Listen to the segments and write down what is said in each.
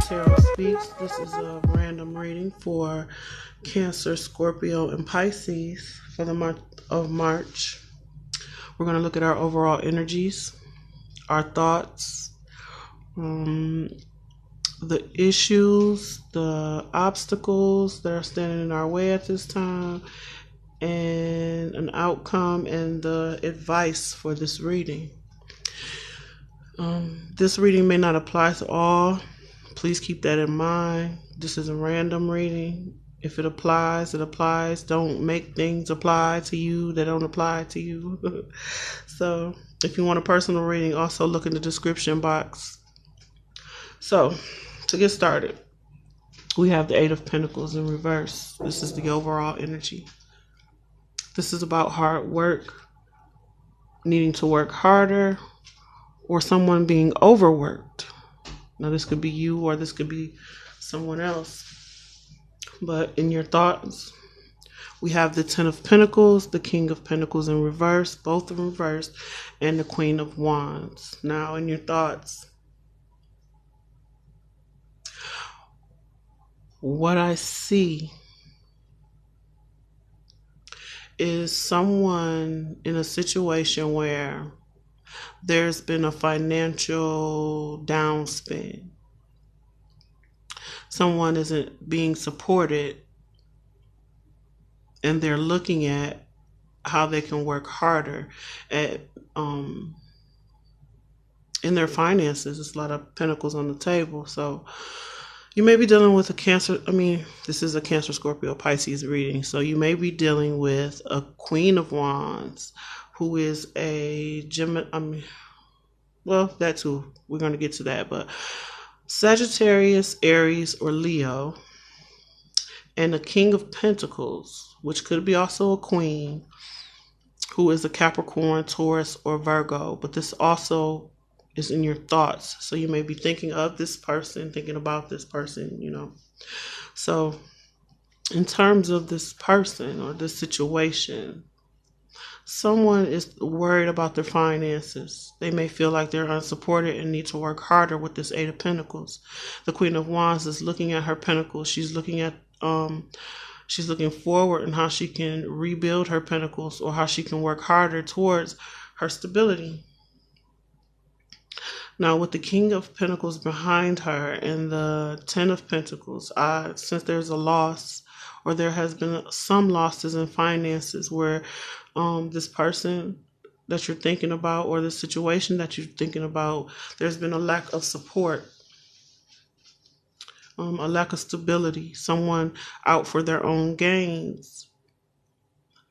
Tarotspeaks. This is a random reading for Cancer, Scorpio, and Pisces for the month of March. We're going to look at our overall energies, our thoughts, the issues, the obstacles that are standing in our way at this time, and an outcome and the advice for this reading. This reading may not apply to all. Please keep that in mind. This is a random reading. If it applies, it applies. Don't make things apply to you that don't apply to you. So if you want a personal reading, also look in the description box. So to get started, we have the Eight of Pentacles in reverse. This is the overall energy. This is about hard work, needing to work harder, or someone being overworked. Now, this could be you or this could be someone else. But in your thoughts, we have the Ten of Pentacles, the King of Pentacles in reverse, both in reverse, and the Queen of Wands. Now, in your thoughts, what I see is someone in a situation where there's been a financial downspin. Someone isn't being supported, and they're looking at how they can work harder at in their finances. There's a lot of pentacles on the table. So you may be dealing with a Cancer. This is a Cancer, Scorpio, Pisces reading. So you may be dealing with a Queen of Wands who is a Gemini. Well, that too. We're going to get to that. But Sagittarius, Aries, or Leo. And the King of Pentacles, which could be also a queen, who is a Capricorn, Taurus, or Virgo. But this also is in your thoughts. So you may be thinking of this person, thinking about this person, So in terms of this person or this situation, someone is worried about their finances. They may feel like they're unsupported and need to work harder with this Eight of Pentacles. The Queen of Wands is looking at her pentacles. She's looking at she's looking forward and how she can rebuild her pentacles or how she can work harder towards her stability. Now, with the King of Pentacles behind her and the Ten of Pentacles, since there's a loss or there has been some losses in finances where this person that you're thinking about or the situation that you're thinking about, there's been a lack of support, a lack of stability, someone out for their own gains.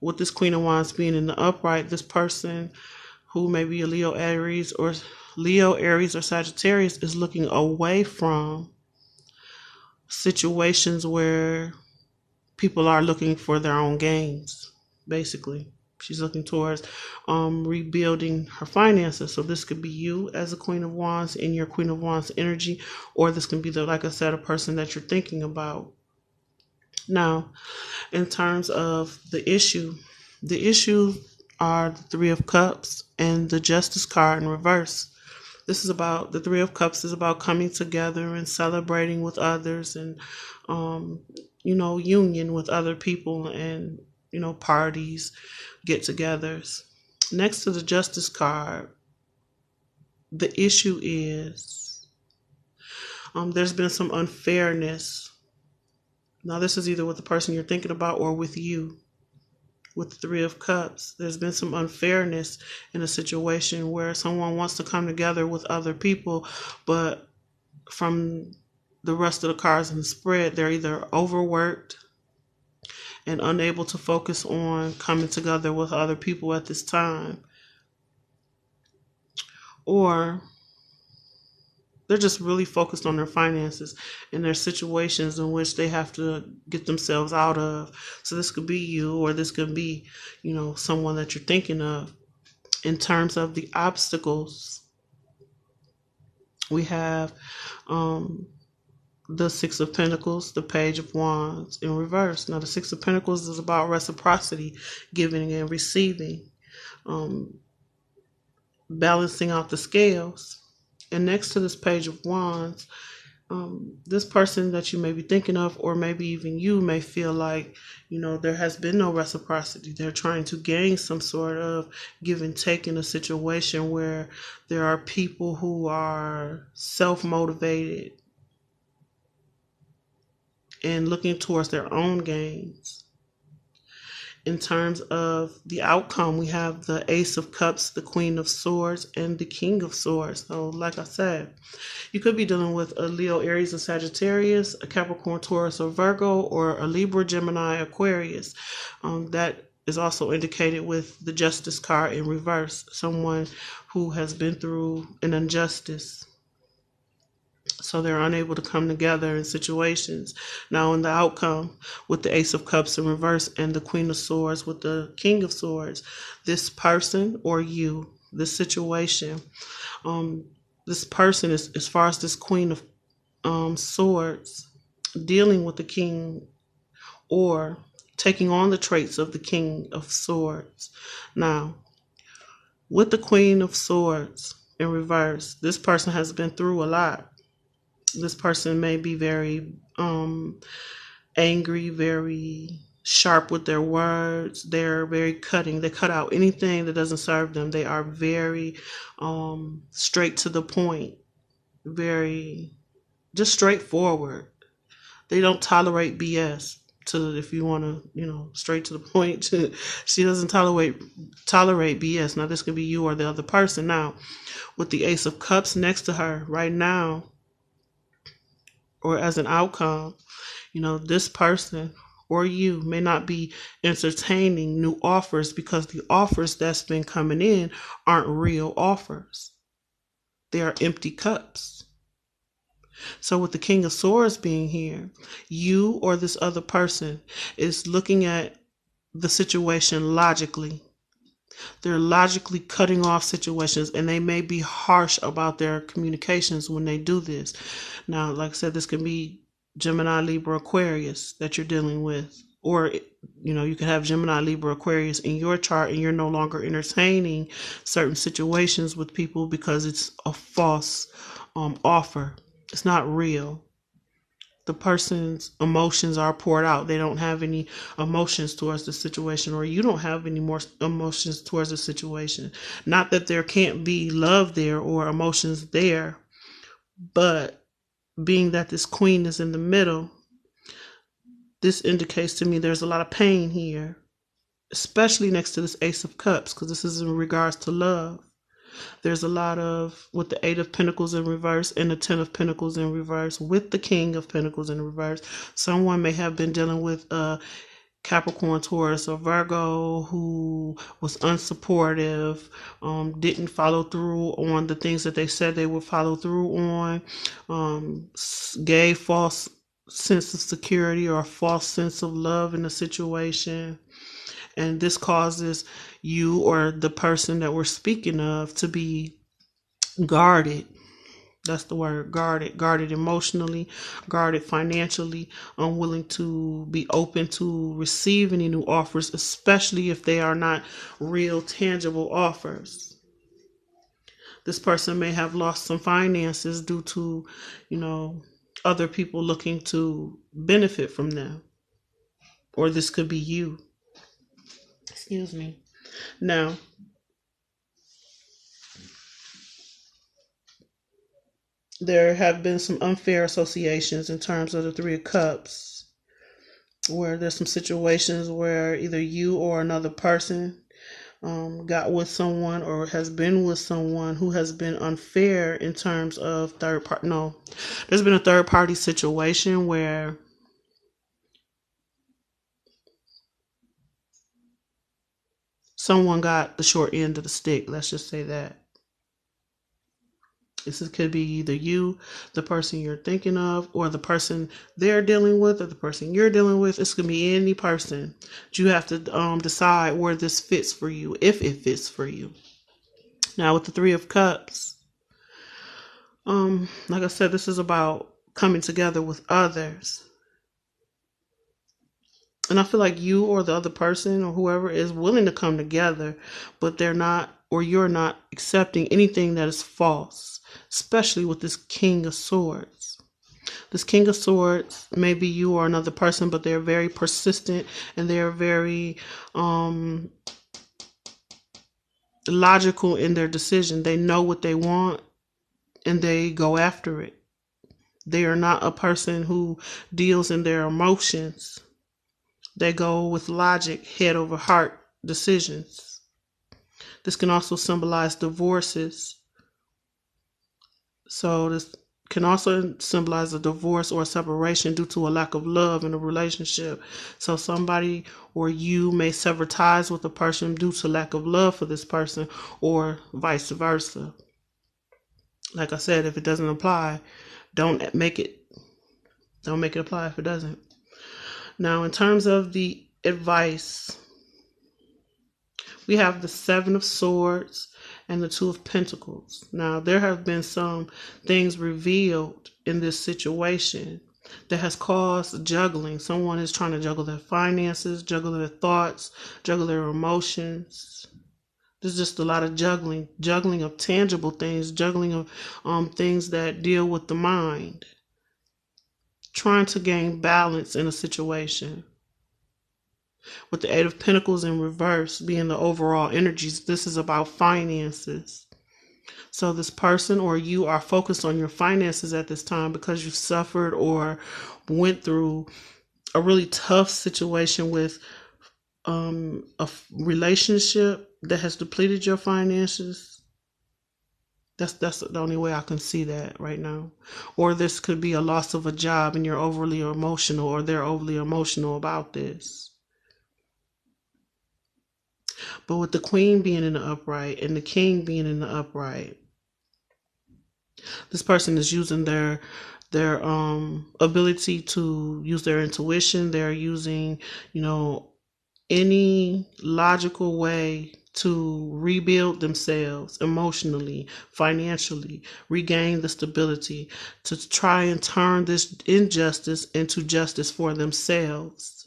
With this Queen of Wands being in the upright, this person who may be a Leo, Aries, or Sagittarius is looking away from situations where people are looking for their own gains, basically. She's looking towards rebuilding her finances. So this could be you as a Queen of Wands in your Queen of Wands energy, or this can be, like I said, a person that you're thinking about. Now, in terms of the issue are the Three of Cups and the Justice card in reverse. This is about, the Three of Cups is about coming together and celebrating with others and, union with other people and, parties, get-togethers. Next to the Justice card, the issue is there's been some unfairness. Now, this is either with the person you're thinking about or with you. With the Three of Cups, there's been some unfairness in a situation where someone wants to come together with other people, but from the rest of the cards in the spread, they're either overworked and unable to focus on coming together with other people at this time, or they're just really focused on their finances and their situations in which they have to get themselves out of. So this could be you, or this could be, someone that you're thinking of. In terms of the obstacles, we have the Six of Pentacles, the Page of Wands in reverse. Now, the Six of Pentacles is about reciprocity, giving and receiving, balancing out the scales. And next to this Page of Wands, This person that you may be thinking of, or maybe even you, may feel like, there has been no reciprocity. They're trying to gain some sort of give and take in a situation where there are people who are self-motivated and looking towards their own gains. In terms of the outcome, we have the Ace of Cups, the Queen of Swords, and the King of Swords. So like I said, you could be dealing with a Leo, Aries, or Sagittarius, a Capricorn, Taurus, or Virgo, or a Libra, Gemini, Aquarius. That is also indicated with the Justice card in reverse, someone who has been through an injustice, so they're unable to come together in situations. Now, in the outcome, with the Ace of Cups in reverse and the Queen of Swords with the King of Swords, this person or you, this situation, this person is, as far as this Queen of Swords, dealing with the King or taking on the traits of the King of Swords. Now, with the Queen of Swords in reverse, this person has been through a lot. This person may be very angry, very sharp with their words. They're very cutting. They cut out anything that doesn't serve them. They are very straight to the point, very just straightforward. They don't tolerate BS. If you want to, straight to the point, she doesn't tolerate BS. Now, this could be you or the other person. Now, with the Ace of Cups next to her right now, or as an outcome, this person or you may not be entertaining new offers because the offers that's been coming in aren't real offers. They are empty cups. So with the King of Swords being here, you or this other person is looking at the situation logically. They're logically cutting off situations, and they may be harsh about their communications when they do this. Now, like I said, this can be Gemini, Libra, Aquarius that you're dealing with. Or, you could have Gemini, Libra, Aquarius in your chart, and you're no longer entertaining certain situations with people because it's a false offer. It's not real. The person's emotions are poured out. They don't have any emotions towards the situation, or you don't have any more emotions towards the situation. Not that there can't be love there or emotions there, but being that this Queen is in the middle, this indicates to me there's a lot of pain here, especially next to this Ace of Cups, because this is in regards to love. There's a lot of, with the Eight of Pentacles in reverse and the Ten of Pentacles in reverse, with the King of Pentacles in reverse. Someone may have been dealing with a Capricorn, Taurus, or Virgo who was unsupportive, didn't follow through on the things that they said they would follow through on, gave false sense of security or a false sense of love in the situation. And this causes you or the person that we're speaking of to be guarded. That's the word, guarded. Guarded emotionally, guarded financially, unwilling to be open to receive any new offers, especially if they are not real, tangible offers. This person may have lost some finances due to, other people looking to benefit from them. Or this could be you. Excuse me. Now, there have been some unfair associations in terms of the Three of Cups, where there's some situations where either you or another person got with someone or has been with someone who has been unfair in terms of third party. No, there's been a third party situation where someone got the short end of the stick. Let's just say that. This could be either you, the person you're thinking of, or the person they're dealing with, or the person you're dealing with. It's going to be any person. You have to decide where this fits for you, if it fits for you. Now, with the Three of Cups, like I said, this is about coming together with others. And I feel like you or the other person or whoever is willing to come together, but they're not, or you're not accepting anything that is false, especially with this King of Swords. This King of Swords may be you or another person, but they're very persistent and they're very logical in their decision. They know what they want and they go after it. They are not a person who deals in their emotions. They go with logic, head over heart decisions. This can also symbolize divorces. So this can also symbolize a divorce or a separation due to a lack of love in a relationship. So somebody or you may sever ties with a person due to lack of love for this person, or vice versa. Like I said, if it doesn't apply, don't make it apply if it doesn't. Now, in terms of the advice, we have the Seven of Swords and the Two of Pentacles. Now, there have been some things revealed in this situation that has caused juggling. Someone is trying to juggle their finances, juggle their thoughts, juggle their emotions. There's just a lot of juggling of tangible things, juggling of things that deal with the mind. Trying to gain balance in a situation. With the Eight of Pentacles in reverse being the overall energies, this is about finances. So this person or you are focused on your finances at this time because you suffered or went through a really tough situation with a relationship that has depleted your finances. That's the only way I can see that right now. Or this could be a loss of a job and you're overly emotional, or they're overly emotional about this. But with the Queen being in the upright and the King being in the upright, this person is using their ability to use their intuition. They're using, any logical way to rebuild themselves emotionally, financially, regain the stability, to try and turn this injustice into justice for themselves.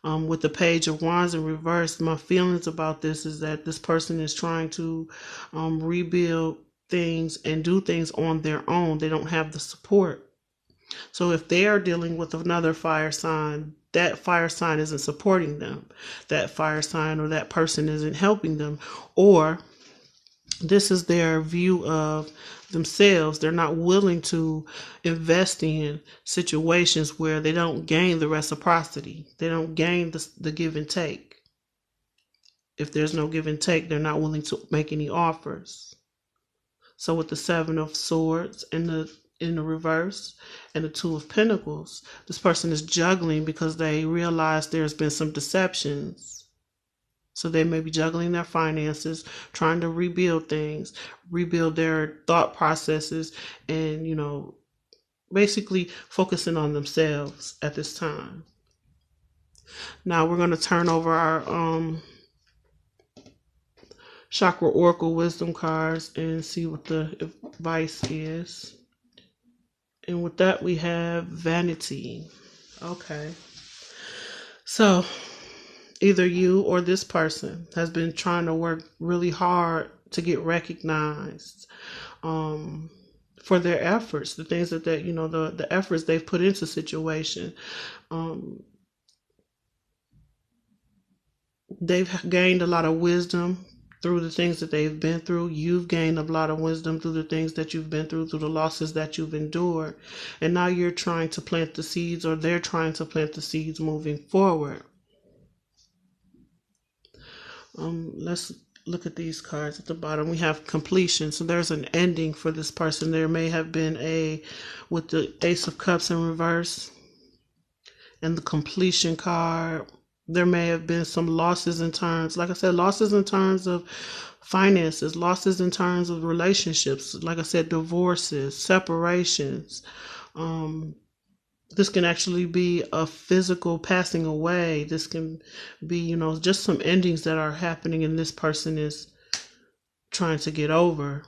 With the Page of Wands in reverse, my feelings about this is that this person is trying to rebuild things and do things on their own. They don't have the support. So if they are dealing with another fire sign, that fire sign isn't supporting them. That fire sign or that person isn't helping them. Or this is their view of themselves. They're not willing to invest in situations where they don't gain the reciprocity. They don't gain the give and take. If there's no give and take, they're not willing to make any offers. So with the Seven of Swords and in the reverse and the Two of Pentacles, this person is juggling because they realize there's been some deceptions. So they may be juggling their finances, trying to rebuild things, rebuild their thought processes, and, basically focusing on themselves at this time. Now we're going to turn over our Chakra Oracle Wisdom cards and see what the advice is. And with that, we have Vanity. Okay. So either you or this person has been trying to work really hard to get recognized for their efforts, the things that the efforts they've put into situation. They've gained a lot of wisdom through the things that they've been through. You've gained a lot of wisdom through the things that you've been through the losses that you've endured. And now you're trying to plant the seeds, or they're trying to plant the seeds moving forward. Let's look at these cards at the bottom. We have completion. So there's an ending for this person. There may have been with the Ace of Cups in reverse and the completion card, there may have been some losses in terms, like I said, losses in terms of finances, losses in terms of relationships, like I said, divorces, separations. This can actually be a physical passing away. This can be, just some endings that are happening and this person is trying to get over.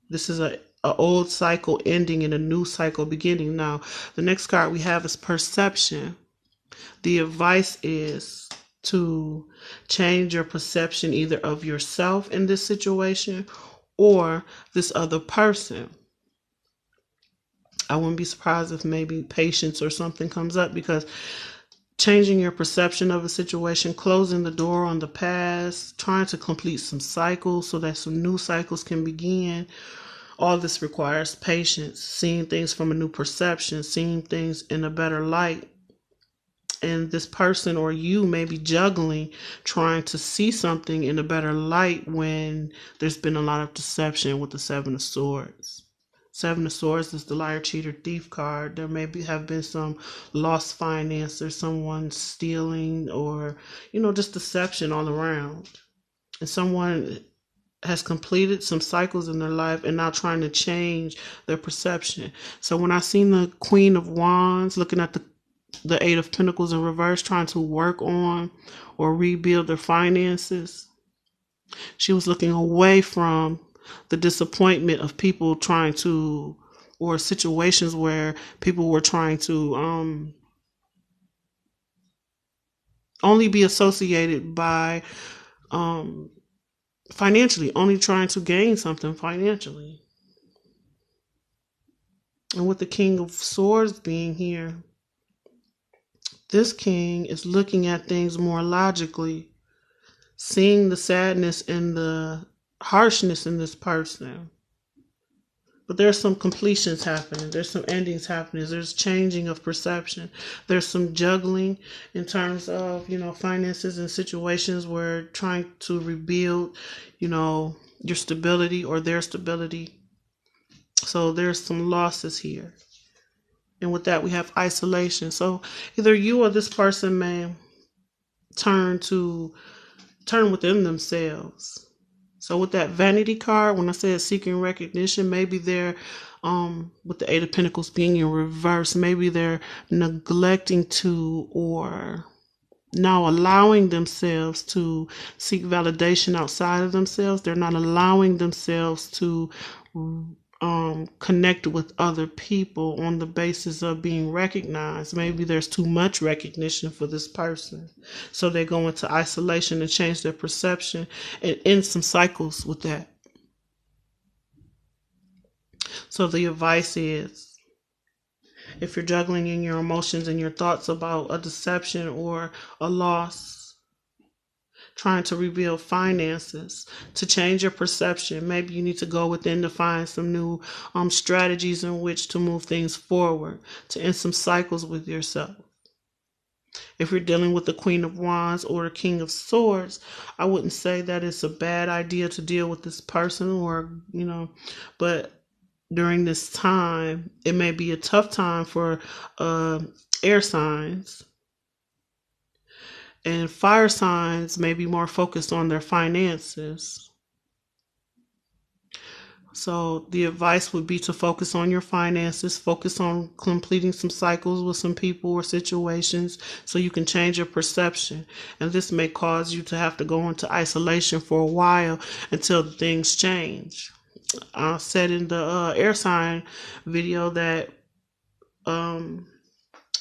This is a old cycle ending and a new cycle beginning. Now, the next card we have is Perception. The advice is to change your perception either of yourself in this situation or this other person. I wouldn't be surprised if maybe patience or something comes up, because changing your perception of a situation, closing the door on the past, trying to complete some cycles so that some new cycles can begin. All this requires patience, seeing things from a new perception, seeing things in a better light. And this person or you may be juggling, trying to see something in a better light when there's been a lot of deception with the Seven of Swords. Seven of Swords is the liar, cheater, thief card. There may have been some lost finance or someone stealing, or, just deception all around. And someone has completed some cycles in their life and now trying to change their perception. So when I seen the Queen of Wands looking at the Eight of Pentacles in reverse, trying to work on or rebuild their finances, she was looking away from the disappointment of people trying to, or situations where people were trying to only be associated by financially, only trying to gain something financially. And with the King of Swords being here, this king is looking at things more logically, seeing the sadness and the harshness in this person. But there's some completions happening. There's some endings happening. There's changing of perception. There's some juggling in terms of, finances and situations where trying to rebuild, your stability or their stability. So there's some losses here. And with that, we have isolation. So either you or this person may turn within themselves. So with that Vanity card, when I said seeking recognition, maybe they're with the Eight of Pentacles being in reverse, maybe they're neglecting to, or now allowing themselves to seek validation outside of themselves. They're not allowing themselves to connect with other people on the basis of being recognized. Maybe there's too much recognition for this person, so they go into isolation and change their perception and end some cycles with that. So the advice is, if you're juggling in your emotions and your thoughts about a deception or a loss, trying to rebuild finances, to change your perception, maybe you need to go within to find some new strategies in which to move things forward, to end some cycles with yourself. If you're dealing with the Queen of Wands or the King of Swords, I wouldn't say that it's a bad idea to deal with this person, or, but during this time, it may be a tough time for air signs. And fire signs may be more focused on their finances. So the advice would be to focus on your finances, focus on completing some cycles with some people or situations so you can change your perception. And this may cause you to have to go into isolation for a while until things change. I said in the air sign video that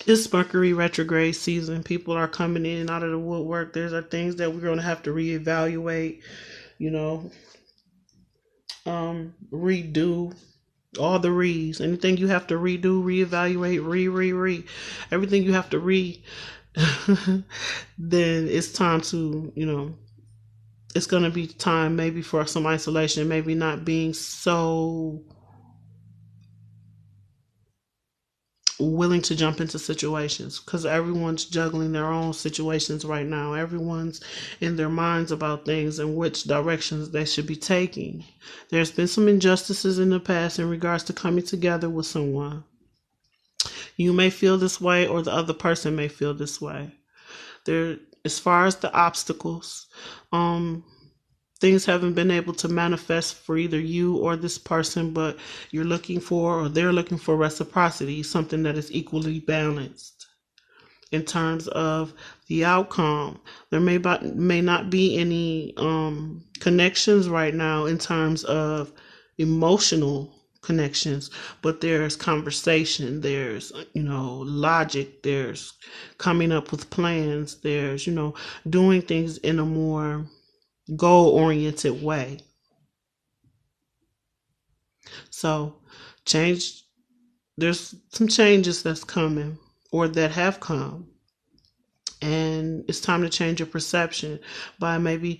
it's Mercury retrograde season. People are coming in out of the woodwork. There's things that we're going to have to reevaluate, redo, all the re's. Anything you have to redo, reevaluate, everything you have to then it's time to, it's going to be time maybe for some isolation, maybe not being so willing to jump into situations, because everyone's juggling their own situations right now. Everyone's in their minds about things and which directions they should be taking. There's been some injustices in the past in regards to coming together with someone. You may feel this way, or the other person may feel this way. As far as the obstacles, things haven't been able to manifest for either you or this person, but you're looking for, or they're looking for, reciprocity, something that is equally balanced. In terms of the outcome, there may not be any connections right now in terms of emotional connections, but there's conversation, there's logic, there's coming up with plans, there's doing things in a more goal-oriented way. So change there's some changes that's coming or that have come, and it's time to change your perception by maybe,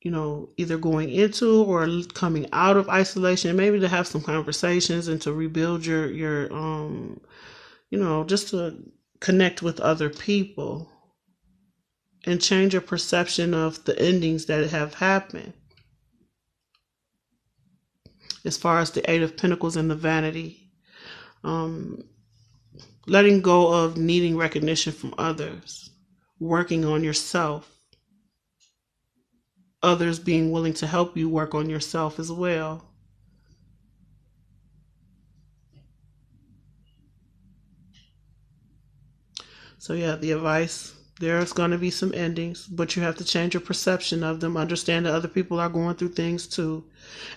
either going into or coming out of isolation, maybe to have some conversations and to rebuild your just to connect with other people and change your perception of the endings that have happened. As far as the Eight of Pentacles and the Vanity, letting go of needing recognition from others, working on yourself, others being willing to help you work on yourself as well. So yeah, the advice, there's going to be some endings, but you have to change your perception of them. Understand that other people are going through things too,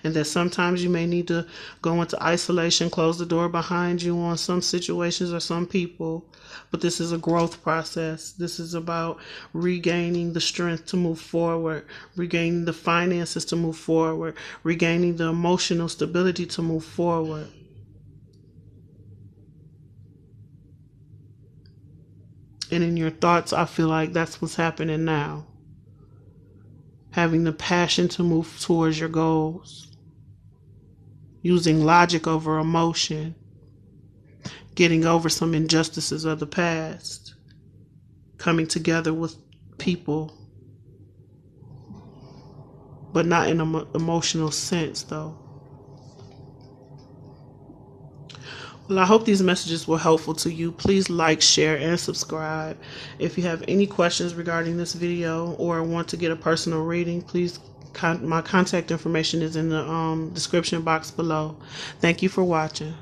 and that sometimes you may need to go into isolation, close the door behind you on some situations or some people. But this is a growth process. This is about regaining the strength to move forward, regaining the finances to move forward, regaining the emotional stability to move forward. And in your thoughts, I feel like that's what's happening now. Having the passion to move towards your goals. Using logic over emotion. Getting over some injustices of the past. Coming together with people. But not in an emotional sense, though. Well, I hope these messages were helpful to you. Please like, share, and subscribe. If you have any questions regarding this video or want to get a personal reading, please, my contact information is in the description box below. Thank you for watching.